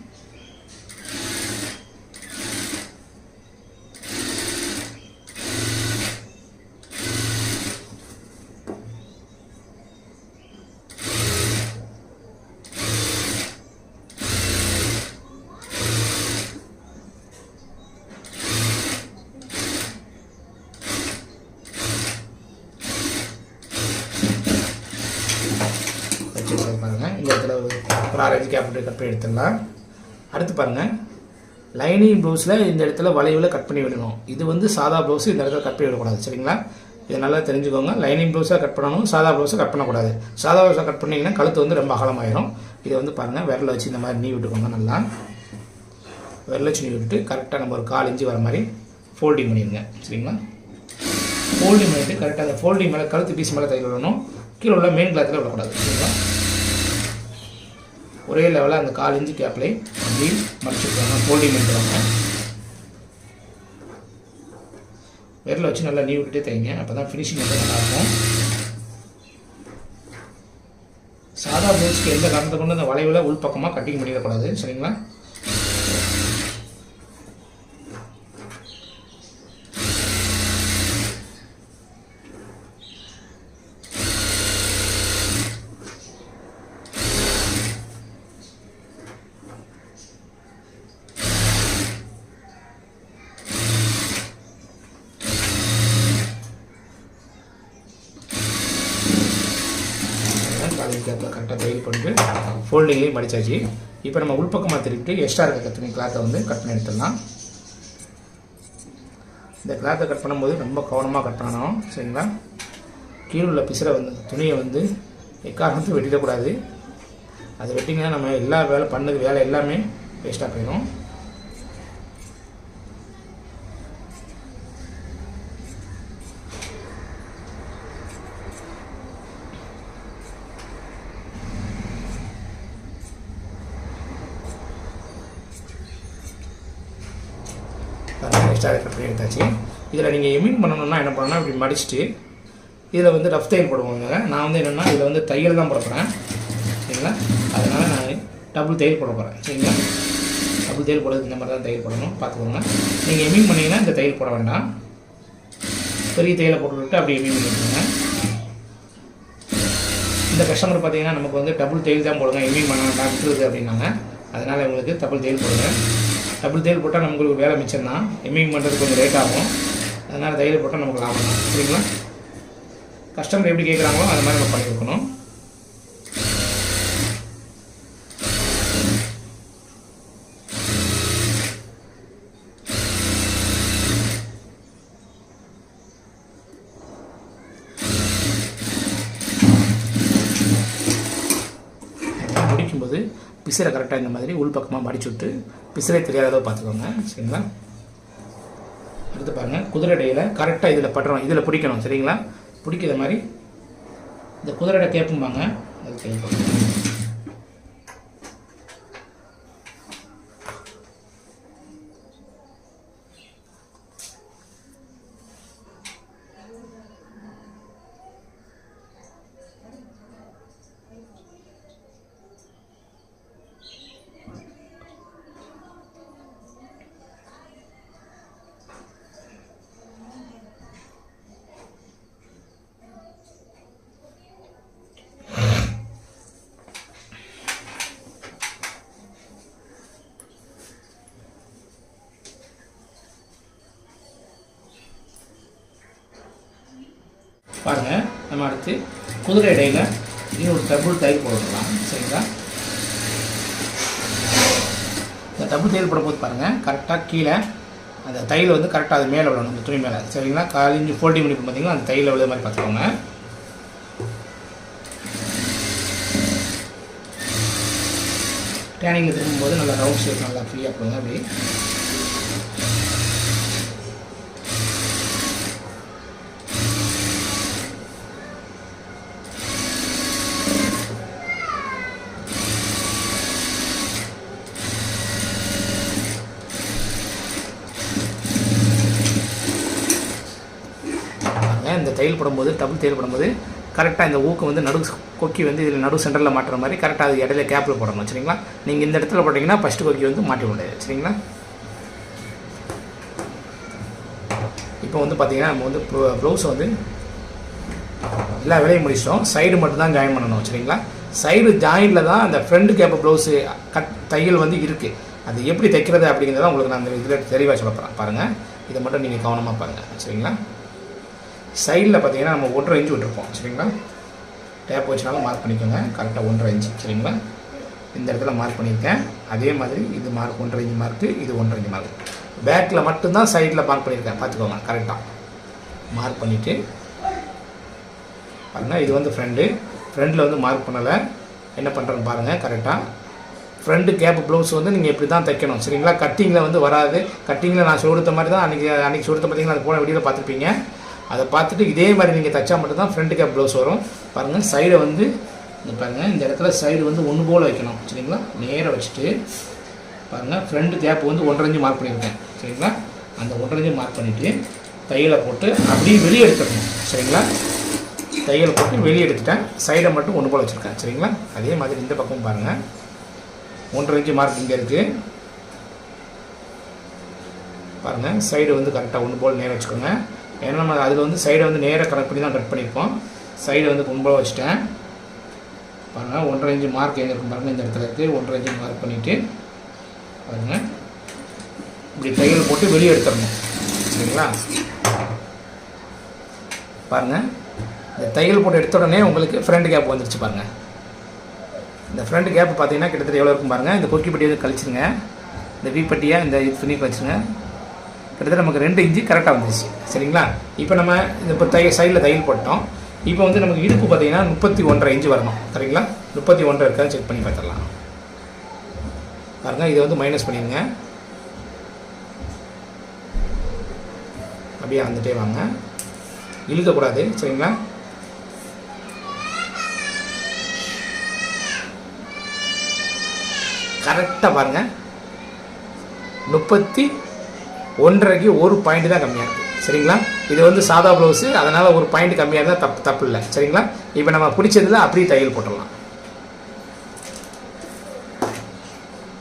பாருங்கள், இந்த இடத்துல ஒரு 1/2 இன்ச்சு கேப் கட் பண்ணி எடுத்துடலாம். அடுத்து பாருங்கள், லைனிங் ப்ளவுஸில் இந்த இடத்துல வளைவில் கட் பண்ணி விடணும். இது வந்து சாதா ப்ளவுஸு இந்த இடத்துல கட் பண்ணி விடக்கூடாது. சரிங்களா? இதை நல்லா தெரிஞ்சுக்கோங்க. லைனிங் ப்ளவுஸாக கட் பண்ணணும், சாதா ப்ளவுஸை கட் பண்ணக்கூடாது. சாதா ப்ளவுஸாக கட் பண்ணிங்கன்னா கழுத்து வந்து ரொம்ப அகலமாயிரும். இதை வந்து பாருங்கள், விரலை வச்சு இந்த மாதிரி நீ விட்டுக்கோங்க. நல்லா விரலை வச்சு நீ விட்டுட்டு கரெக்டாக நம்ம ஒரு 1/4 இன்ச்சு வர மாதிரி ஃபோல்டிங் பண்ணிடுங்க. சரிங்களா? ஃபோல்டிங் பண்ணிவிட்டு கரெக்டாக அந்த ஃபோல்டிங் மேலே கழுத்து பீஸ் மேலே தையல் விடணும். கீழே உள்ள மெயின் கிளாத்தில் விடக்கூடாது. சரிங்களா? ஒரே லெவலில் அந்த 1/4 இன்ச்சு கேப்லேயே அப்படி மடிச்சுருக்காங்க, ஃபோல்டிங் பண்ணிடுவாங்க. விரலை வச்சு நல்லா நீ விட்டுட்டே தைங்க. அப்போ தான் ஃபினிஷிங் வந்து நல்லாயிருக்கும். சாதா ப்ளவுஸ்க்கு எந்த காரணத்தை கொண்டு அந்த வளைவில் உள்பக்கமாக கட்டிங் பண்ணிடக்கூடாது. சரிங்களா? கேப்பில் கரெக்டாக தையல் பண்ணிட்டு ஃபோல்டிங்லேயும் மடித்தாச்சு. இப்போ நம்ம உள்பக்கமாக திருப்பிட்டு எக்ஸ்ட்ரா இருக்க துணி கிளாத்தை வந்து கட் பண்ணி எடுத்துடலாம். இந்த கிளாத்தை கட் பண்ணும்போது ரொம்ப கவனமாக கட் பண்ணணும். சரிங்களா? கீழே உள்ள பிசரை வந்து துணியை வந்து எக்காரணத்தும் வெட்டிடக்கூடாது. அது வெட்டிங்கன்னா நம்ம எல்லா வேலை எல்லாமே வேஸ்ட்டாக போயிடும். எக்ஸ்ட்ரா கட் பண்ணி எடுத்தாச்சு. இதில் நீங்கள் எம்மிங் பண்ணணும்னா என்ன பண்ணணும்னா இப்படி மடிச்சுட்டு இதில் வந்து ரஃப் தையல் போடுவாங்க. நான் வந்து என்னென்னா இதில் வந்து தையல் தான் போட போகிறேன். சரிங்களா? அதனால் நான் டபுள் தையல் போட போகிறேன். சரிங்களா? டபுள் தையல் போடுறது இந்த மாதிரி தான் தையல் போடணும், பார்த்துக்கோங்க. நீங்கள் எம்மிங் பண்ணிங்கன்னா இந்த தையல் போட வேண்டாம். பெரிய தையலை போட்டுவிட்டு அப்படியே எம்மிங் பண்ணிக்கோங்க. இந்த கஸ்டமர் பார்த்தீங்கன்னா நமக்கு வந்து டபுள் தையல் தான் போடுங்க, எம்மிங் பண்ண வேண்டாம் விட்டுருது அப்படின்னாங்க. அதனால் உங்களுக்கு டபுள் தையல் போடுங்க. டபுள் தையல் போட்டால் நமக்கு வேலை மிச்சம் தான், எம்மிங் பண்ணுறது கொஞ்சம் லேட் ஆகும். அதனால் தையல் போட்டால் நமக்கு லாபம் தான். சரிங்களா? கஸ்டமர் எப்படி கேட்குறாங்களோ அது மாதிரி நம்ம பண்ணி கொடுக்கணும். முடிக்கும்போது பிசிறை கரெக்டாக இந்த மாதிரி உள் பக்கமாக மடிச்சு விட்டு பிசிறை தெரியாததை பார்த்துக்கோங்க. சரிங்களா? அடுத்து பாருங்கள், குதிரைடையில் கரெக்டாக இதில் பட்டுறோம், இதில் பிடிக்கணும். சரிங்களா? பிடிக்கிற மாதிரி இந்த குதிரைடை கேட்பும்பாங்க, அது கேட்போம். பாருங்கள், நம்ம அடுத்து குதிரை இடையில் இது ஒரு டபுள் தையல் போடலாம். சரிங்களா? இந்த டபுள் தையல் போடும்போது பாருங்கள், கரெக்டாக கீழே அந்த தையல் வந்து கரெக்டாக அது மேலே விடணும், அந்த துணி மேலே. சரிங்களா? காலிஞ்சு ஃபோல்டிங் பண்ணி பார்த்தீங்கன்னா அந்த தையல் விழுத மாதிரி பார்த்துக்கோங்க. டேனிங்கில் திரும்பும்போது நல்லா ரவுண்ட் ஷேப் நல்லா ஃப்ரீயாக போடுங்க. அப்படி இந்த தையல் போடும்போது டபுள் தையல் போடும்போது கரெக்டாக இந்த ஊக்கம் வந்து நடு கொக்கி வந்து இதில் நடு சென்டரில் மாட்டுற மாதிரி கரெக்டாக அது இடையில கேப்பில் போடணும். சரிங்களா? நீங்கள் இந்த இடத்துல போட்டிங்கன்னா ஃபஸ்ட்டு கொக்கி வந்து மாட்டி முடியாது. சரிங்களா? இப்போ வந்து பார்த்திங்கன்னா நம்ம வந்து ப்ளவுஸை வந்து எல்லா வேலையும் முடிச்சிட்டோம், சைடு மட்டும்தான் ஜாயின் பண்ணணும். சரிங்களா? சைடு ஜாயிண்டில் தான் அந்த ஃப்ரண்ட் கேப்பு ப்ளவுஸு தையல் வந்து இருக்குது. அது எப்படி தைக்கிறது அப்படிங்கிறத உங்களுக்கு நான் அந்த இதில் தெளிவாக சொல்ல போகிறேன். பாருங்கள், இதை மட்டும் நீங்கள் கவனமாக பாருங்கள். சரிங்களா? சைடில் பார்த்தீங்கன்னா நம்ம 1.5 இன்ச்சு விட்டுருப்போம். சரிங்களா? டேப் வச்சுனாலும் மார்க் பண்ணிக்கோங்க, கரெக்டாக 1.5 இன்ச்சு. சரிங்களா? இந்த இடத்துல மார்க் பண்ணியிருக்கேன். அதே மாதிரி இது மார்க் 1.5 இன்ச்சு மார்க்கு, இது 1.5 இன்ச்சு மார்க். பேக்கில் மட்டும்தான் சைடில் மார்க் பண்ணியிருக்கேன், பார்த்துக்கோங்க. கரெக்டாக மார்க் பண்ணிவிட்டு பாருங்கள், இது வந்து ஃப்ரெண்டில் வந்து மார்க் பண்ணலை. என்ன பண்ணுறேன்னு பாருங்கள். கரெக்டாக ஃப்ரண்ட் கேப் ப்ளவுஸ் வந்து நீங்கள் இப்படி தான் தைக்கணும். சரிங்களா? கட்டிங்கில் வந்து வராது. கட்டிங்கில் நான் சொல்லித்த மாதிரி தான் அன்றைக்கி சொல்லித்த பார்த்தீங்கன்னா அது போன வீடியோவில் பார்த்துருப்பீங்க. அதை பார்த்துட்டு இதே மாதிரி நீங்கள் தைச்சா மட்டும்தான் ஃப்ரண்ட் கேப் ப்ளவுஸ் வரும். பாருங்கள், சைடை வந்து இந்த பாருங்கள், இந்த இடத்துல சைடு வந்து ஒன்று போல் வைக்கணும். சரிங்களா? நேராக வச்சுட்டு பாருங்கள், ஃப்ரண்ட் கேப் வந்து 1.5 இன்ச்சு மார்க் பண்ணியிருக்கேன். சரிங்களா? அந்த 1.5 இன்ச்சு மார்க் பண்ணிவிட்டு தையலை போட்டு அப்படியே வெளியே எடுத்துடணும். சரிங்களா? தையல் போட்டு வெளியே எடுத்துட்டேன், சைடை மட்டும் ஒன்று போல் வச்சுருக்கேன். சரிங்களா? அதே மாதிரி இந்த பக்கம் பாருங்கள், 1.5 இன்ச்சு மார்க் இங்கே இருக்குது. பாருங்கள், சைடு வந்து கரெக்டாக ஒன்று போல் நேராக வச்சுக்கோங்க. ஏன்னா நம்ம அதில் வந்து சைடை வந்து நேராக கரெக்ட் பண்ணி தான் கட் பண்ணியிருப்போம். சைடை வந்து கும்பலாக வச்சுட்டேன். பாருங்கள், 1.5 இன்ச்சு மார்க் எங்கே இருக்கும் பாருங்கள், இந்த இடத்துல இருக்குது. 1.5 இன்ச்சு மார்க் பண்ணிவிட்டு பாருங்கள், இப்படி தையல் போட்டு வெளியே எடுத்துடணும். சரிங்களா? பாருங்கள், இந்த தையல் போட்டு எடுத்த உடனே உங்களுக்கு ஃப்ரண்ட் கேப் வந்துருச்சு. பாருங்கள், இந்த ஃப்ரண்ட் கேப் பார்த்தீங்கன்னா கிட்டத்தட்ட எவ்வளோ இருக்கும் பாருங்கள். இந்த கொக்கி பட்டியை கழிச்சிருங்க, இந்த வீப்பட்டியை இந்த துணி கழிச்சிருங்க. கிட்டத்தட்ட நமக்கு 2 இன்ச்சு கரெக்டாக வந்துச்சு. சரிங்களா? இப்போ நம்ம இந்த இப்போ சைடில் தையல் போட்டோம். இப்போ வந்து நமக்கு இடுப்பு பார்த்தீங்கன்னா 31.5 இன்ச்சு வரணும். சரிங்களா? 31 இருக்கான்னு செக் பண்ணி பார்த்துடலாம். பாருங்கள், இதை வந்து மைனஸ் பண்ணிடுங்க. அப்படியே வந்துட்டே வாங்க, இழுக்கக்கூடாது. சரிங்களா? கரெக்டாக பாருங்கள், 31.5க்கு ஒரு பாயிண்ட் தான் கம்மியாக இருக்குது. சரிங்களா? இது வந்து சாதா ப்ளவுஸு, அதனால் ஒரு பாயிண்ட் கம்மியாக இருந்தால் தப்பு இல்லை. சரிங்களா? இப்போ நம்ம பிடிச்சதில் அப்படியே தையல் போட்டுடலாம்.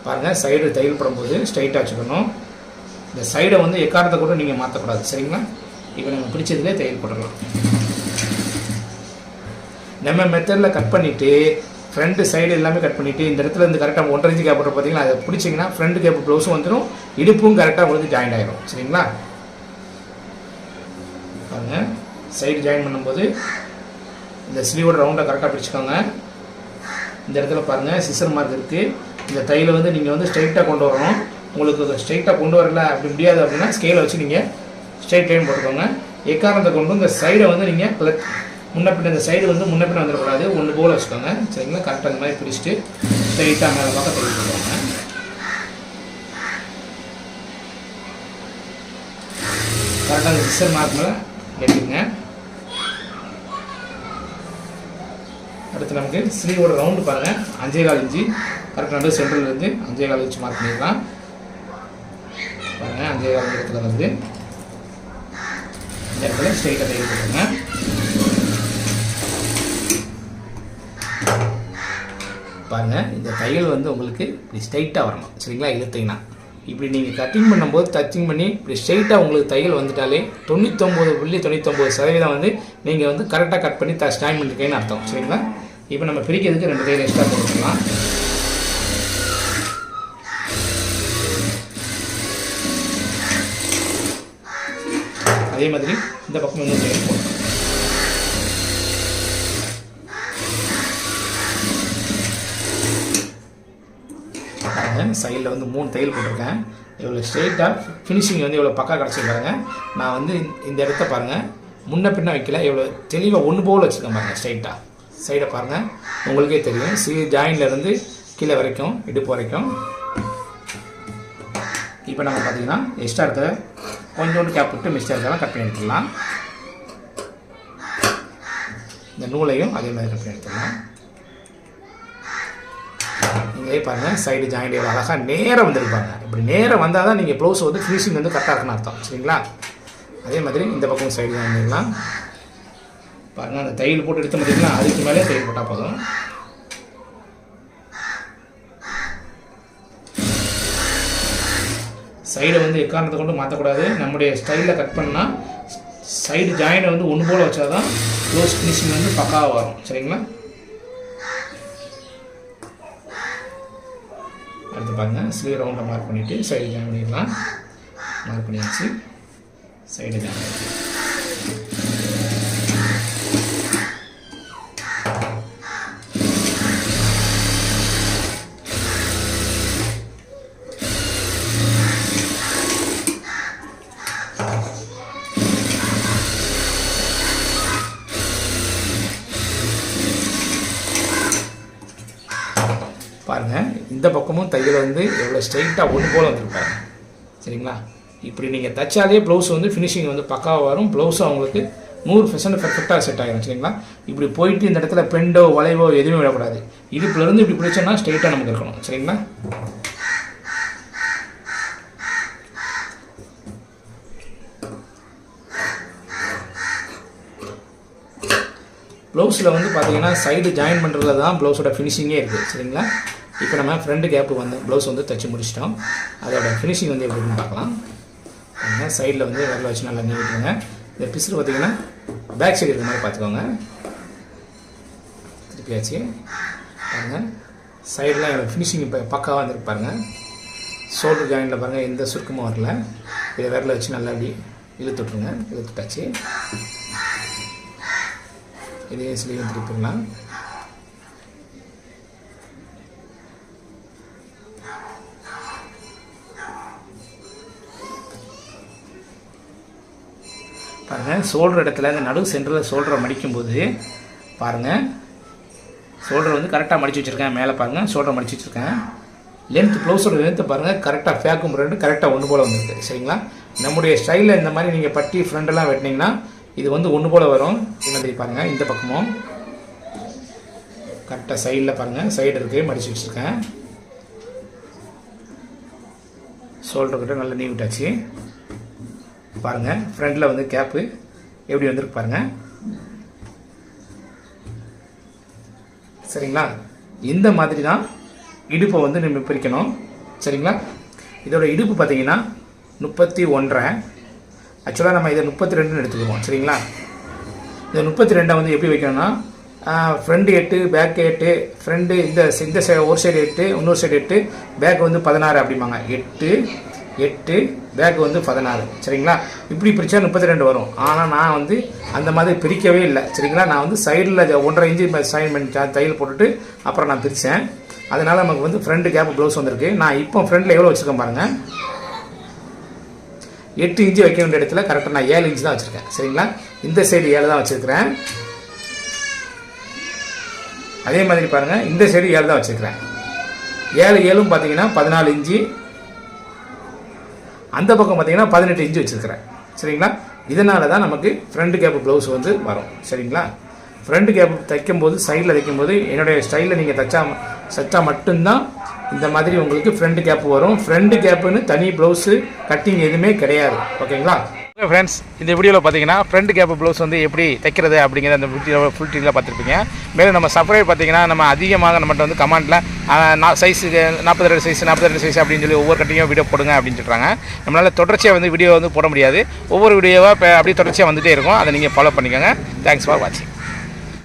பாருங்கள், சைடு தையல் போடும்போது ஸ்ட்ரைட்டாக வச்சுக்கணும். இந்த சைடை வந்து எக்காரத்தை கூட நீங்கள் மாற்றக்கூடாது. சரிங்களா? இப்போ நம்ம பிடிச்சதுலேயே தையல் போட்டுடலாம். நம்ம மெத்தடில் கட் பண்ணிவிட்டு ஃப்ரண்ட் சைடு எல்லாமே கட் பண்ணிவிட்டு இந்த இடத்துல இருந்து கரெக்டாக 1.5 இன்ச் கேப் போட்டு பார்த்தீங்கன்னா அதை பிடிச்சிங்கன்னா ஃப்ரண்ட் கேப் ப்ளவுஸும் வந்துடும், இடுப்பும் கரெக்டாக உங்களுக்கு ஜாயின் ஆகிடும். சரிங்களா? பாருங்கள், சைடு ஜாயின் பண்ணும்போது இந்த ஸ்லீவோட ரவுண்டை கரெக்டாக பிடிச்சிக்கோங்க. இந்த இடத்துல பாருங்கள் சிசர் மார்க் இருக்குது. இந்த தையலை வந்து நீங்கள் வந்து ஸ்ட்ரைட்டாக கொண்டு வரணும். உங்களுக்கு ஸ்ட்ரைட்டாக கொண்டு வரல அப்படி முடியாது அப்படின்னா ஸ்கேலை வச்சு நீங்கள் ஸ்ட்ரைட் லைன் போட்டுக்கோங்க. எக்காரணத்தை கொண்டு இந்த சைடை வந்து நீங்கள் முன்ன பின்ன இந்த சைடு வந்து முன்ன பின்ன வந்துடக்கூடாது, ஒன்று போல் வச்சுக்கோங்க. சரிங்களா? கரெக்டாக இந்த மாதிரி பிடிச்சிட்டு ஸ்ட்ரைட்டாக மேலே பார்க்க தையல் போடுவாங்க. கரெக்டாக அந்த சிசர் மார்க் மேலே எடுத்துங்க. அடுத்து நமக்கு ஸ்லீவோட ரவுண்டு பாருங்கள் 5.25 இன்ச்சு. கரெக்டாக நடு சென்ட்ரல்லேருந்து 5.25 இன்ச்சு மார்க் பண்ணிடலாம். பாருங்கள் 5.25 இடத்துல வந்து இந்த இடத்துல ஸ்ட்ரைட்டாக தையல் போட்டுருங்க. பாருங்கள், இந்த தையல் வந்து உங்களுக்கு இப்படி ஸ்ட்ரைட்டாக வரணும். சரிங்களா? இழுத்தீங்கன்னா இப்படி நீங்கள் கட்டிங் பண்ணும்போது டச்சிங் பண்ணி இப்படி ஸ்ட்ரைட்டாக உங்களுக்கு தையல் வந்துட்டாலே 99.99% வந்து நீங்கள் வந்து கரெக்டாக கட் பண்ணி ஸ்டாண்ட் பண்ணிருக்கீங்கன்னு அர்த்தம். சரிங்களா? இப்போ நம்ம பிரிக்கிறதுக்கு 2 தையல் எக்ஸ்ட்ரா போட்டுக்கலாம். அதே மாதிரி இந்த பக்கம் இன்னும் தையல் போடணும். சைடில் வந்து 3 தையல் போட்டிருக்கேன். இவ்வளோ ஸ்ட்ரெயிட்டாக ஃபினிஷிங் வந்து இவ்வளோ பக்கா கிடச்சிருக்காங்க. நான் வந்து இந்த இடத்த பாருங்கள் முன்ன பின்ன வைக்கல, எவ்வளோ தெளிவாக ஒன்று போல் வச்சுருக்கேன் பாருங்கள். ஸ்ட்ரைட்டாக சைடை பாருங்கள், உங்களுக்கே தெரியும். ஜாயின்லேருந்து கீழே வரைக்கும் இடுப்பு வரைக்கும். இப்போ நம்ம பார்த்தீங்கன்னா எக்ஸ்ட்ரா இருக்கிற கொஞ்சோண்டு கேப் விட்டு மிஸ்டேக் இருக்கலாம் கட் பண்ணி எடுத்துடலாம். இந்த நூலையும் அதே மாதிரி கட் பண்ணி எடுத்துடலாம். நீங்களே பாருங்கள் சைடு ஜாயிண்ட் எவ்வளோ அழகாக நேராக வந்துருப்பாங்க. இப்படி நேராக வந்தால் தான் நீங்கள் ப்ளவுஸ் வந்து ஃபினிஷிங் வந்து கரெக்டாக இருக்குன்னு அர்த்தம். சரிங்களா? அதே மாதிரி இந்த பக்கம் சைடு ஜாயின் பண்ணிடலாம். பாருங்கள், அந்த தையல் போட்டு எடுத்து முடியுங்களா, அதுக்கு மேலே தையல் போட்டால் போதும். சைடை வந்து எக்காரணத்தை கொண்டு மாற்றக்கூடாது. நம்முடைய ஸ்டைலில் கட் பண்ணால் சைடு ஜாயினை வந்து ஒன்று போல் வச்சா தான் க்ளோஸ் ஃபினிஷிங் வந்து பக்காவாக வரும். சரிங்களா? அடுத்து பாருங்கள், ஸ்லீவ் ரவுண்டை மார்க் பண்ணிவிட்டு சைடு ஜாயின் பண்ணிடலாம். மார்க் பண்ணியாச்சு, சைடு ஜாயின் பண்ணிட்டு பாருங்கள். இந்த பக்கமும் தையல் வந்து எவ்வளோ ஸ்ட்ரைட்டாக ஒன்று போல் வந்துருப்பாங்க. சரிங்களா? இப்படி நீங்கள் தைச்சாலே ப்ளவுஸ் வந்து ஃபினிஷிங் வந்து பக்காவாக வரும். ப்ளவுஸும் அவங்களுக்கு 100% பெர்ஃபெக்டாக செட் ஆகிடும். சரிங்களா? இப்படி போயிட்டு இந்த இடத்துல பெண்டோ வளைவோ எதுவுமே விடக்கூடாது. இடுப்புலேருந்து இப்படி பிடிச்சோன்னா ஸ்ட்ரைட்டாக நமக்கு இருக்கணும். சரிங்களா? ப்ளவுஸில் வந்து பார்த்தீங்கன்னா சைடு ஜாயின் பண்ணுறதுல தான் ப்ளவுஸோட ஃபினிஷிங்கே இருக்குது. சரிங்களா? இப்போ நம்ம ஃப்ரண்ட் கேப்பு வந்து ப்ளவுஸ் வந்து தைச்சி முடிச்சிட்டோம். அதோட ஃபினிஷிங் வந்து எப்படின்னு பார்க்கலாம். சைடில் வந்து விரல வச்சு நல்லா நீவிட்டுருங்க. இந்த பிசுறு பார்த்தீங்கன்னா பேக் சைடு இருக்கிற மாதிரி பார்த்துக்கோங்க. திருப்பியாச்சு பாருங்கள். சைடெலாம் என்னோடய ஃபினிஷிங் இப்போ பக்காவாக வந்துருக்கு பாருங்கள். ஷோல்டர் ஜாயிண்டில் பாருங்கள் எந்த சுருக்கமும் வரல. இதை விரல வச்சு நல்லா அப்படி இழுத்துட்ருங்க. இழுத்துட்டாச்சு. இதே ஸ்லீவ் திருப்பிடலாம். பாருங்கள், ஷோல்டர் இடத்துல இந்த நடு சென்டரில் ஷோல்டரை மடிக்கும்போது பாருங்கள், ஷோல்டர் வந்து கரெக்டாக மடித்து வச்சுருக்கேன். மேலே பாருங்கள் ஷோல்டரை மடித்து வச்சுருக்கேன். லென்த் ப்ளவுஸோட லென்த்து பாருங்கள் கரெக்டாக ஃபேக்கும் ரெண்டு கரெக்டாக ஒன்று போல் வந்துருக்கு. சரிங்களா? நம்முடைய ஸ்டைலில் இந்த மாதிரி நீங்கள் பட்டி ஃப்ரண்டெல்லாம் வெட்டினீங்கன்னா இது வந்து ஒன்று போல் வரும். இந்த மாதிரி பாருங்கள், இந்த பக்கமும் கரெக்டாக சைடில் பாருங்கள் சைடு இருக்குது மடித்து வச்சுருக்கேன். ஷோல்டர்கிட்ட நல்லா நீவிட்டாச்சு. பாருங்கள் ஃப்ரண்டில் வந்து கேப்பு எப்படி வந்துருக்கு பாருங்கள். சரிங்களா? இந்த மாதிரி தான் இடுப்பை வந்து நம்ம பிரிக்கணும். சரிங்களா? இதோட இடுப்பு பார்த்தீங்கன்னா 31.5. ஆக்சுவலாக நம்ம இதை 32ன்னு எடுத்துக்குவோம். சரிங்களா? இந்த 32 வந்து எப்படி வைக்கணும்னா ஃப்ரண்ட் 8 பேக் 8 ஃப்ரண்ட் இந்த ஒரு சைடு 8 இன்னொரு சைடு 8 பேக் வந்து 16 அப்படிம்பாங்க. 8 பேக் வந்து 16. சரிங்களா? இப்படி பிரித்தா 32 வரும். ஆனால் நான் வந்து அந்த மாதிரி பிரிக்கவே இல்லை. சரிங்களா? நான் வந்து சைடில் 1.5 இன்ச்சு சைன் பண்ணி தையல் போட்டுட்டு அப்புறம் நான் பிரித்தேன். அதனால் நமக்கு வந்து ஃப்ரண்ட் கேப் ப்ளவுஸ் வந்திருக்கு. நான் இப்போ ஃப்ரண்டில் எவ்வளோ வச்சுருக்கேன் பாருங்கள். 8 இன்ச்சு வைக்க வேண்டிய இடத்துல கரெக்டாக நான் 7 இன்ச்சு தான் வச்சுருக்கேன். சரிங்களா? இந்த சைடு 7 தான் வச்சுருக்கிறேன். அதே மாதிரி பாருங்கள், இந்த சைடு 7 தான் வச்சுருக்கிறேன். 7 பார்த்தீங்கன்னா 14 இன்ச்சு, அந்த பக்கம் பார்த்தீங்கன்னா 18 இன்ச்சு வச்சுருக்கிறேன். சரிங்களா? இதனால தான் நமக்கு ஃப்ரண்ட் கேப் ப்ளவுஸ் வந்து வரும். சரிங்களா? ஃப்ரண்ட் கேப் தைக்கும்போது சைடில் தைக்கும்போது என்னுடைய ஸ்டைலில் நீங்கள் தைச்சா மட்டும்தான் இந்த மாதிரி உங்களுக்கு ஃப்ரண்ட் கேப் வரும். ஃப்ரண்ட் கேப்புன்னு தனி ப்ளவுஸு கட்டிங் எதுவுமே கிடையாது. ஓகேங்களா? ஓகே ஃப்ரெண்ட்ஸ், இந்த வீடியோவில் பார்த்தீங்கன்னா ஃப்ரண்ட் கேப் ப்ளவுஸ் வந்து எப்படி தைக்கிறது அப்படிங்கிற அந்த வீடியோவில் ஃபுல் டீலாக பார்த்துருப்பீங்க. மேலும் நம்ம சப்ஸ்கிரைப் பார்த்தீங்கன்னா நம்ம அதிகமாக நம்மகிட்ட வந்து கமெண்ட்டில் சைஸுக்கு 42 சைஸ் அப்படின்னு சொல்லி ஒவ்வொரு கட்டிங்கும் வீடியோ போடுங்க அப்படின்னு சொல்கிறாங்க. நம்மளால் தொடர்ச்சியாக வந்து வீடியோ வந்து போட முடியாது. ஒவ்வொரு வீடியோவாக அப்படியே தொடர்ச்சியாக வந்துகிட்டே இருக்கும். அதை நீங்கள் ஃபாலோ பண்ணிக்கோங்க. தேங்க்ஸ் ஃபார் வாட்சிங்.